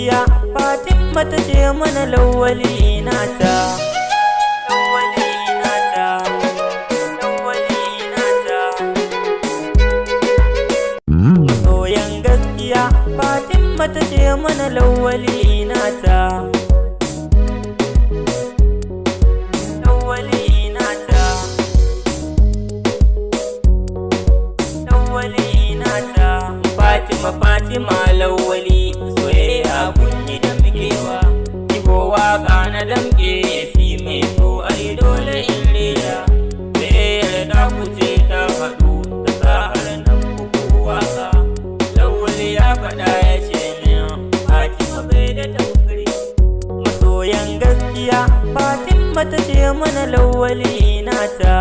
gaskiya Fatima ta ce mana lawali nata. Lawali nata, lawali nata. Masoyan gaskiya Fatima ta ce mana lawali nata. Lawali nata, lawali nata. Fatima lawali soyayya kunyi da mukewa. Ibo waka na damke fi mai so ai dole in rera. Soyayyar ta kuce ta haɗu ta sa har nan buku waka. Lawali ya faɗa ya ce min Fatima bai da tamkari. Masoyan gaskiya Fatima ta ce mana lawali nata.